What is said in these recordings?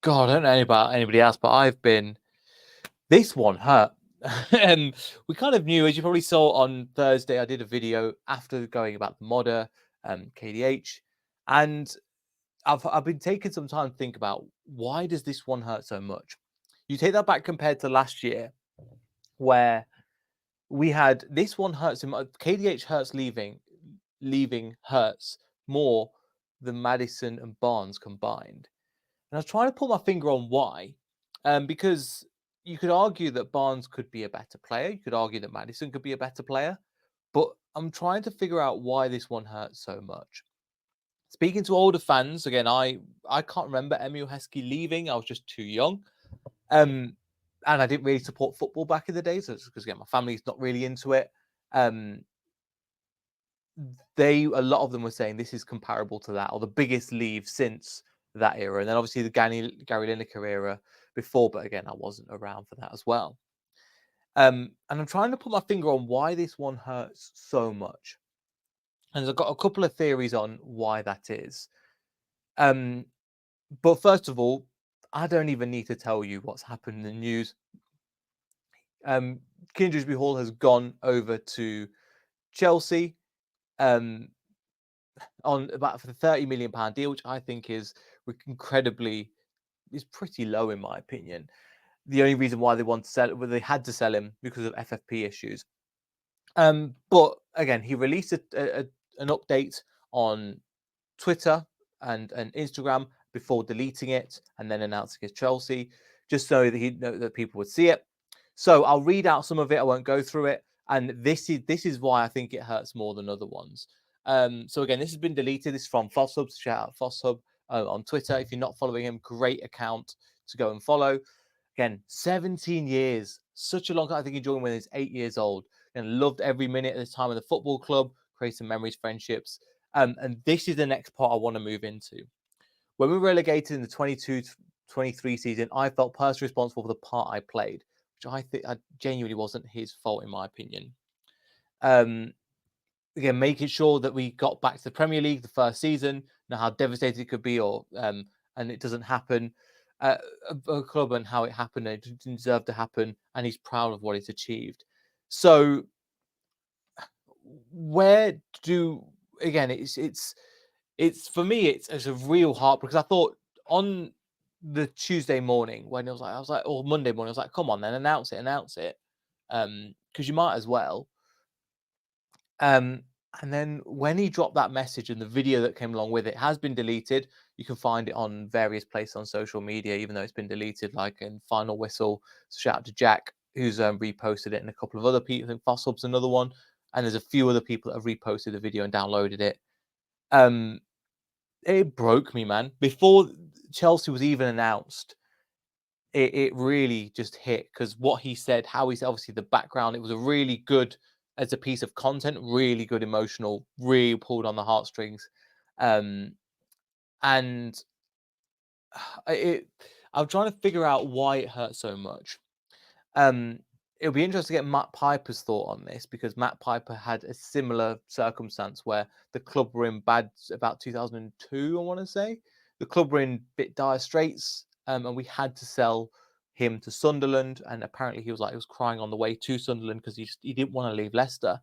God, I don't know about anybody else, but I've been. This one hurt. And we kind of knew, as you probably saw on Thursday, I did a video after going about the modder, KDH, and I've been taking some time to think about why does this one hurt so much. You take that back compared to last year, where we had this one hurts him. KDH hurts leaving hurts more than Madison and Barnes combined. And I was trying to put my finger on why, because you could argue that Barnes could be a better player. You could argue that Madison could be a better player, but I'm trying to figure out why this one hurts so much. Speaking to older fans, again, I can't remember Emil Heskey leaving. I was just too young. And I didn't really support football back in the day, so it's because again, my family's not really into it. A lot of them were saying this is comparable to that, or the biggest leave since that era. And then obviously the Gary Lineker era before, but again, I wasn't around for that as well. And I'm trying to put my finger on why this one hurts so much. And I've got a couple of theories on why that is. But first of all, I don't even need to tell you what's happened in the news. Dewsbury Hall has gone over to Chelsea on about for the £30 million deal, which I think is pretty low in my opinion. The only reason why they want to sell it, they had to sell him because of FFP issues. But again, he released an update on Twitter and Instagram before deleting it and then announcing his Chelsea, just so that people would see it. So I'll read out some of it. I won't go through it. And this is why I think it hurts more than other ones. So again, this has been deleted. This is from Fosshub. Shout out Fosshub on Twitter. If you're not following him, great account to go and follow. Again, 17 years, such a long time. I think he joined when he was 8 years old and loved every minute at the time of the football club, created some memories, friendships. And this is the next part I want to move into. When we were relegated in the 22-23 season, I felt personally responsible for the part I played, which I think genuinely wasn't his fault, in my opinion. Again, making sure that we got back to the Premier League the first season, know how devastating it could be, and it doesn't happen. A club and how it happened, and it didn't deserve to happen, and he's proud of what he's achieved. So, it's for me, it's a real heart because I thought on the Tuesday morning when I was like, or Monday morning, I was like, come on, then announce it, because you might as well. And then when he dropped that message and the video that came along with it has been deleted, you can find it on various places on social media, even though it's been deleted, like in Final Whistle. Shout out to Jack, who's reposted it, and a couple of other people. I think Fosshub's another one. And there's a few other people that have reposted the video and downloaded it. It broke me, man. Before Chelsea was even announced, it really just hit because what he said, how he said, obviously the background, it was a really good as a piece of content, really good emotional, really pulled on the heartstrings. And I'm trying to figure out why it hurt so much. It'll be interesting to get Matt Piper's thought on this because Matt Piper had a similar circumstance where the club were in bad about 2002, I want to say. The club were in a bit dire straits, and we had to sell him to Sunderland. And apparently he was crying on the way to Sunderland because he didn't want to leave Leicester.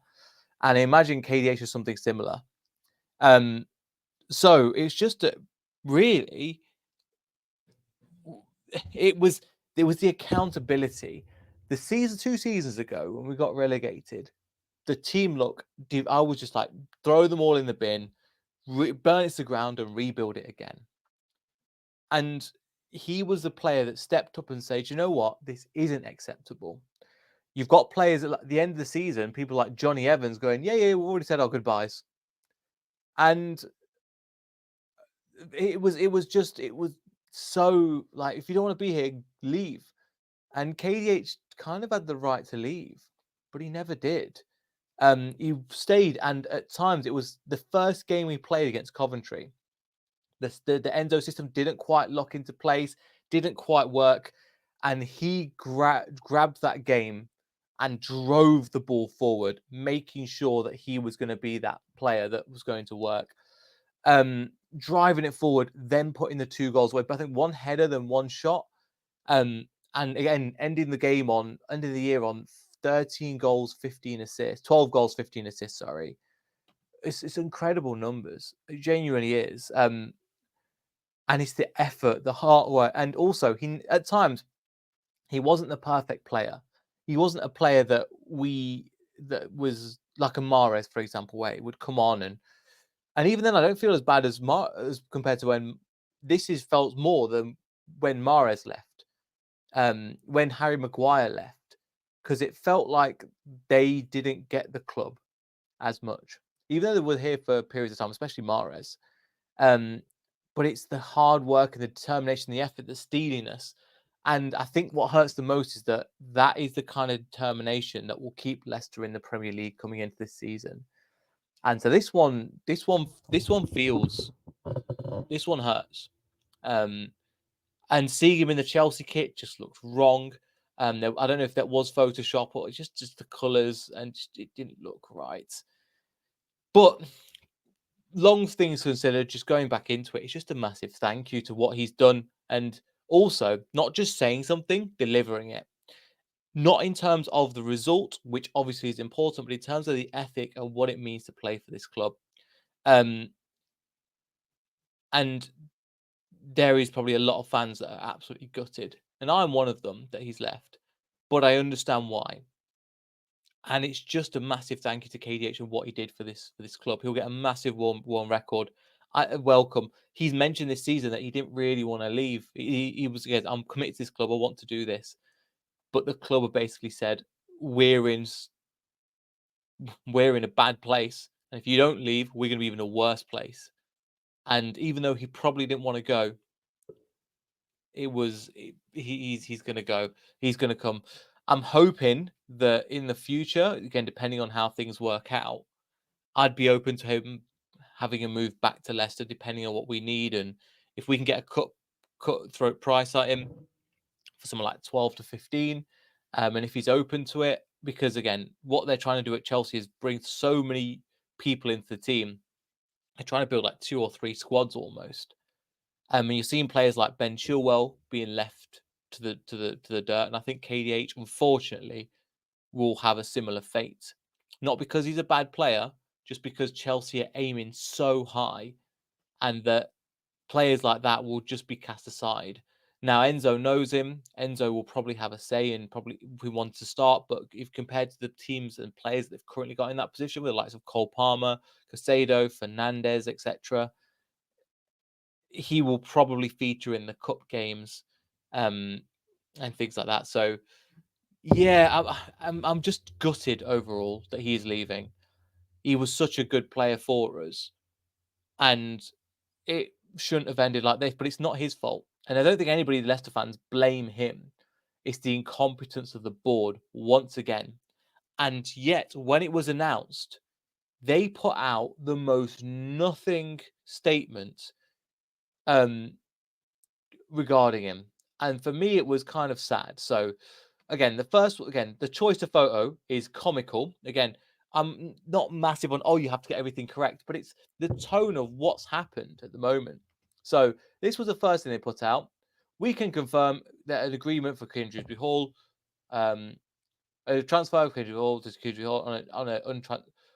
And I imagine KDH is something similar. So it's just really, it was the accountability. The season 2 seasons ago when we got relegated, the team I was just like, throw them all in the bin, burn it to the ground and rebuild it again. And he was the player that stepped up and said, you know what, this isn't acceptable. You've got players at the end of the season, people like Johnny Evans going, yeah, we've already said our goodbyes. And it was so like, if you don't want to be here, leave. And KDH kind of had the right to leave, but he never did. He stayed, and at times it was the first game we played against Coventry. The Enzo system didn't quite lock into place, didn't quite work, and he grabbed that game and drove the ball forward, making sure that he was going to be that player that was going to work. driving it forward, then putting the 2 goals away. But I think one header than one shot. And again, ending the year on 13 goals, 15 assists, 12 goals, 15 assists. Sorry, it's incredible numbers. It genuinely is. And it's the effort, the hard work, and also he at times he wasn't the perfect player. He wasn't a player that was like a Mahrez, for example, where he would come on and even then I don't feel as bad as compared to when this is felt more than when Mahrez left. When Harry Maguire left, because it felt like they didn't get the club as much, even though they were here for periods of time, especially Mahrez. But it's the hard work and the determination, the effort, the steeliness. And I think what hurts the most is that is the kind of determination that will keep Leicester in the Premier League coming into this season. And so this one hurts. And seeing him in the Chelsea kit just looked wrong. I don't know if that was Photoshop or just the colours, and it didn't look right. But long things considered, just going back into it, it's just a massive thank you to what he's done. And also, not just saying something, delivering it. Not in terms of the result, which obviously is important, but in terms of the ethic and what it means to play for this club. And there is probably a lot of fans that are absolutely gutted. And I'm one of them that he's left. But I understand why. And it's just a massive thank you to KDH and what he did for this club. He'll get a massive warm record. I welcome. He's mentioned this season that he didn't really want to leave. He was again, I'm committed to this club. I want to do this. But the club have basically said we're in a bad place, and if you don't leave, we're going to be in a worse place. And even though he probably didn't want to go, he's going to go. He's going to come. I'm hoping that in the future, again, depending on how things work out, I'd be open to him having a move back to Leicester, depending on what we need. And if we can get a cutthroat price at him for something like 12 to 15, and if he's open to it, because again, what they're trying to do at Chelsea is bring so many people into the team. They're trying to build like 2 or 3 squads almost. And you're seeing players like Ben Chilwell being left to the dirt, and I think KDH, unfortunately, will have a similar fate. Not because he's a bad player, just because Chelsea are aiming so high, and that players like that will just be cast aside. Now Enzo knows him. Enzo will probably have a say in probably if we want to start, but if compared to the teams and players that they've currently got in that position, with the likes of Cole Palmer, Casado, Fernandez, etc., he will probably feature in the cup games, and things like that. So yeah, I'm just gutted overall that he is leaving. He was such a good player for us, and it shouldn't have ended like this. But it's not his fault, and I don't think anybody, Leicester fans, blame him. It's the incompetence of the board once again. And yet, when it was announced, they put out the most nothing statement regarding him. And for me, it was kind of sad. So, again, the choice of photo is comical. Again, I'm not massive on, you have to get everything correct, but it's the tone of what's happened at the moment. So, this was the first thing they put out. We can confirm that an agreement for Dewsbury Hall, a transfer of Dewsbury Hall to Dewsbury Hall on an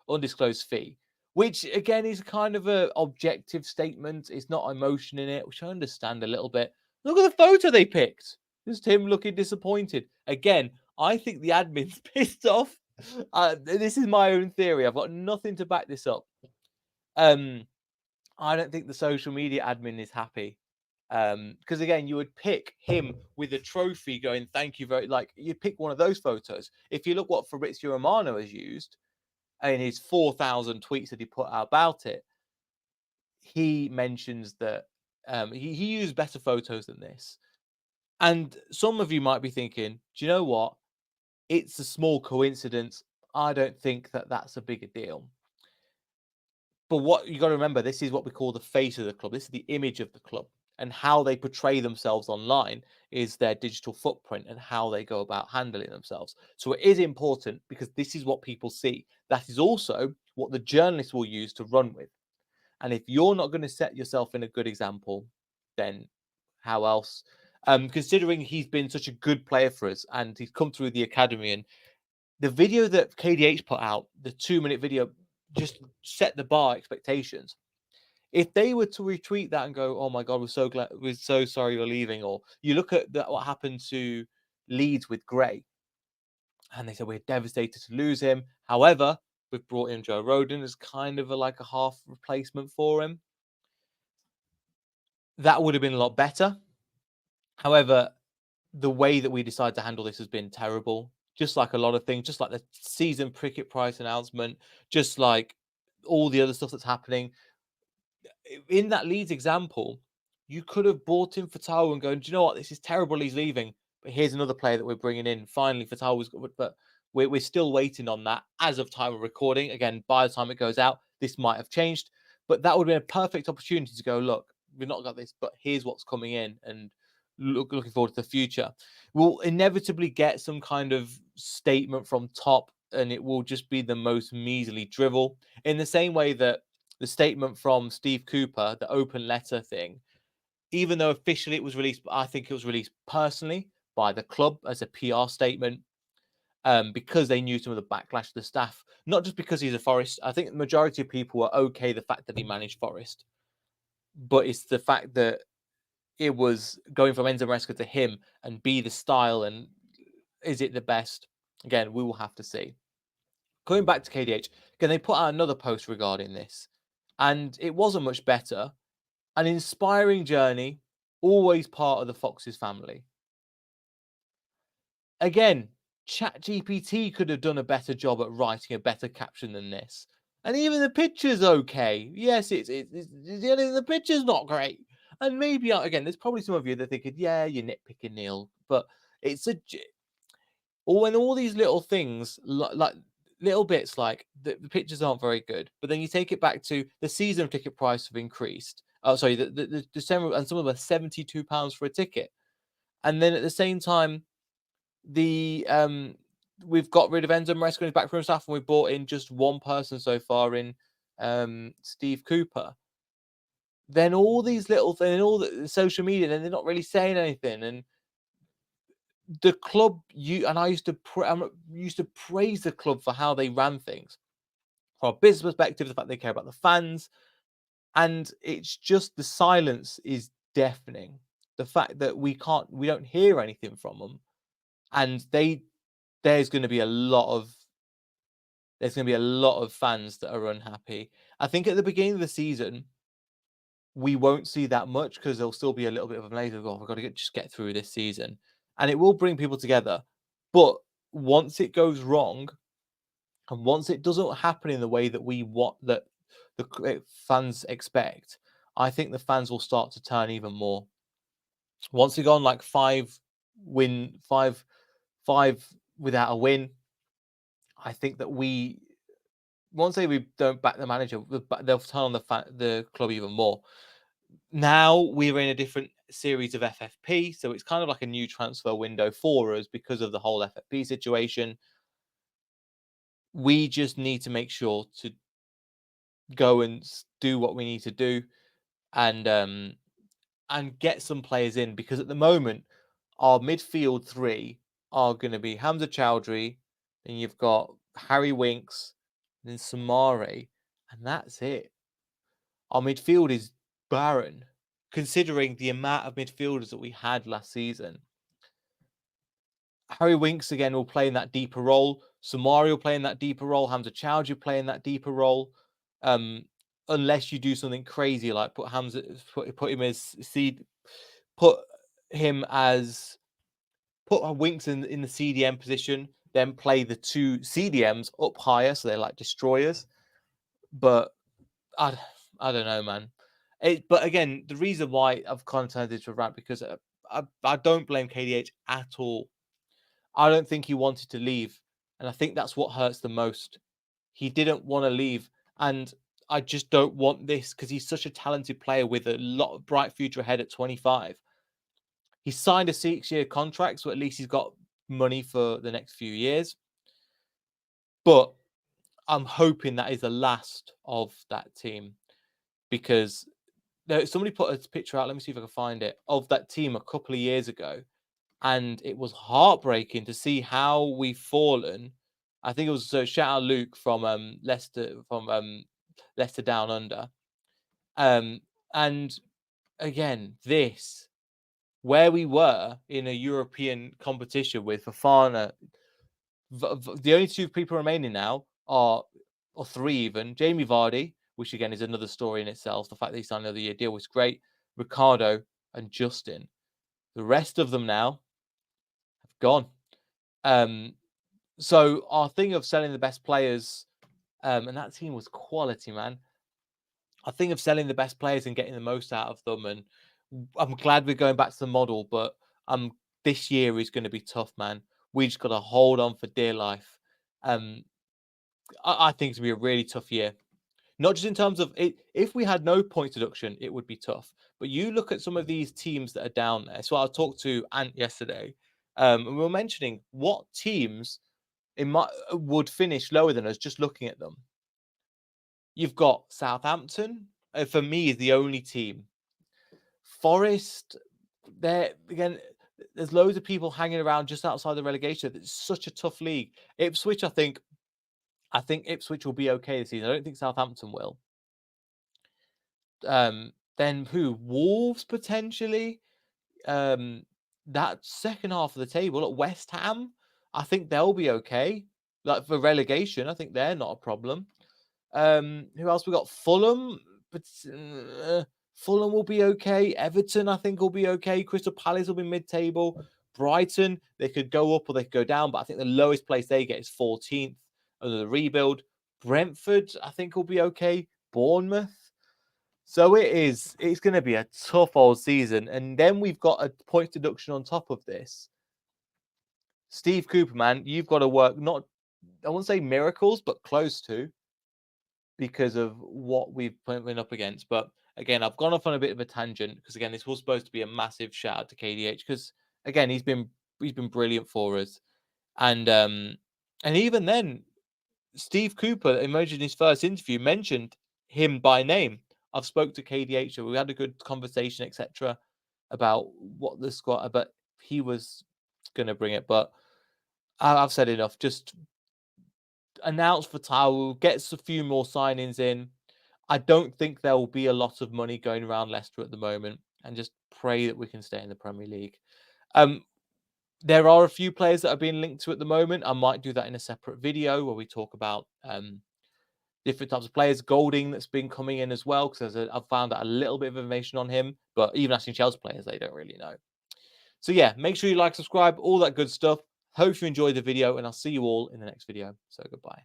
undisclosed fee, which again is kind of an objective statement. It's not emotion in it, which I understand a little bit. Look at the photo they picked. Just him looking disappointed. Again, I think the admin's pissed off. This is my own theory. I've got nothing to back this up. I don't think the social media admin is happy. Because again, you would pick him with a trophy going, thank you very, like, you'd pick one of those photos. If you look what Fabrizio Romano has used in his 4,000 tweets that he put out about it, he mentions that he used better photos than this. And some of you might be thinking, do you know what? It's a small coincidence. I don't think that that's a bigger deal. But what you got to remember, this is what we call the face of the club. This is the image of the club. And how they portray themselves online is their digital footprint and how they go about handling themselves. So it is important because this is what people see. That is also what the journalists will use to run with. And if you're not going to set yourself in a good example, then how else? Considering he's been such a good player for us and he's come through the academy, and the video that KDH put out, the 2-minute video, just set the bar expectations. If they were to retweet that and go, "Oh my God, we're so sorry you're leaving," or you look at what happened to Leeds with Gray, and they said we're devastated to lose him. However, we've brought in Joe Rodon as kind of like a half replacement for him. That would have been a lot better. However, the way that we decide to handle this has been terrible. Just like a lot of things, just like the season cricket price announcement, just like all the other stuff that's happening. In that Leeds example, you could have bought in Fatal and going, do you know what? This is terrible. He's leaving. But here's another player that we're bringing in. Finally, Fatal was good, but we're still waiting on that as of time of recording. Again, by the time it goes out, this might have changed. But that would have been a perfect opportunity to go, look, we've not got this, but here's what's coming in, and looking forward to the future. We'll inevitably get some kind of statement from top, and it will just be the most measly drivel. In the same way that the statement from Steve Cooper, the open letter thing, even though officially it was released, I think it was released personally by the club as a PR statement, because they knew some of the backlash of the staff, not just because he's a Forest. I think the majority of people were okay the fact that he managed Forest, but it's the fact that it was going from Enzo Maresca to him, and be the style, and is it the best? Again, we will have to see. Going back to KDH, again, they put out another post regarding this, and it wasn't much better. An inspiring journey, always part of the Foxes family. Again, ChatGPT could have done a better job at writing a better caption than this. And even the picture's okay. Yes, it's the picture's not great. And maybe, again, there's probably some of you that thinking, yeah, you're nitpicking, Neil. But it's when all these little things, like little bits, like the pictures aren't very good. But then you take it back to the season ticket price have increased. Oh, sorry, the December, and some of them are £72 for a ticket. And then at the same time, the we've got rid of Enzo Maresca, he's back from staff, and we've brought in just one person so far in Steve Cooper. Then all these little things, all the social media, and they're not really saying anything. And the club, I used to praise the club for how they ran things from a business perspective, the fact they care about the fans, and it's just the silence is deafening. The fact that we don't hear anything from them, and there's going to be a lot of fans that are unhappy. I think at the beginning of the season, we won't see that much because there'll still be a little bit of a malaise of, oh, we've got to just get through this season. And it will bring people together. But once it goes wrong, and once it doesn't happen in the way that we want, that the fans expect, I think the fans will start to turn even more. Once we go on like five without a win, I think that once we don't back the manager, they'll turn on the club even more. Now we're in a different series of FFP, so it's kind of like a new transfer window for us because of the whole FFP situation. We just need to make sure to go and do what we need to do, and get some players in, because at the moment our midfield three are going to be Hamza Chowdhury, and you've got Harry Winks, and then Samari, and that's it. Our midfield is barren, considering the amount of midfielders that we had last season. Harry Winks again will play in that deeper role. Samari will play in that deeper role. Hamza Chowdhury will play in that deeper role. Unless you do something crazy like put him as seed, put Winks in the CDM position, then play the two CDMs up higher so they're like destroyers. But I don't know, man. But again, the reason why I've kind of turned into a rant, because I don't blame KDH at all. I don't think he wanted to leave, and I think that's what hurts the most. He didn't want to leave, and I just don't want this, because he's such a talented player with a lot of bright future ahead at 25. He signed a 6-year contract, so at least he's got money for the next few years. But I'm hoping that is the last of that team. because somebody put a picture out. Let me see if I can find it, of that team a couple of years ago, and it was heartbreaking to see how we've fallen. I think it was shout out Luke from Leicester Down Under. And again, this where we were in a European competition with Fofana. The only two people remaining now are, or three even, Jamie Vardy, which again is another story in itself. The fact that he signed another year deal was great. Ricardo and Justin. The rest of them now have gone. So our thing of selling the best players, and that team was quality, man. Our thing of selling the best players and getting the most out of them, and I'm glad we're going back to the model, but this year is going to be tough, man. We just got to hold on for dear life. I think it's going to be a really tough year. Not just in terms of it. If we had no point deduction, it would be tough. But you look at some of these teams that are down there. So I talked to Ant yesterday, and we were mentioning what teams would finish lower than us. Just looking at them, you've got Southampton. For me, is the only team. Forest, there again. There's loads of people hanging around just outside the relegation. It's such a tough league. Ipswich, I think Ipswich will be okay this season. I don't think Southampton will. Then who? Wolves potentially. That second half of the table at West Ham, I think they'll be okay. Like for relegation, I think they're not a problem. Who else we got? Fulham, but Fulham will be okay. Everton, I think, will be okay. Crystal Palace will be mid-table. Brighton, they could go up or they could go down, but I think the lowest place they get is 14th under the rebuild. Brentford, I think, will be okay. Bournemouth. So it's going to be a tough old season. And then we've got a point deduction on top of this. Steve Cooper, man, you've got to work, not, I won't say miracles, but close to, because of what we've been up against. But again, I've gone off on a bit of a tangent because again, this was supposed to be a massive shout out to KDH because again, he's been brilliant for us. And even then, Steve Cooper, in his first interview, mentioned him by name. I've spoke to KDH, so we had a good conversation, etc., about what the squad. But he was going to bring it. But I've said enough. Just announce for Towel, gets a few more signings in. I don't think there will be a lot of money going around Leicester at the moment, and just pray that we can stay in the Premier League. There are a few players that are being linked to at the moment. I might do that in a separate video where we talk about different types of players. Golding that's been coming in as well, because I've found out a little bit of information on him, but even asking Chelsea players, they don't really know. So yeah, make sure you like, subscribe, all that good stuff. Hope you enjoyed the video, and I'll see you all in the next video. So goodbye.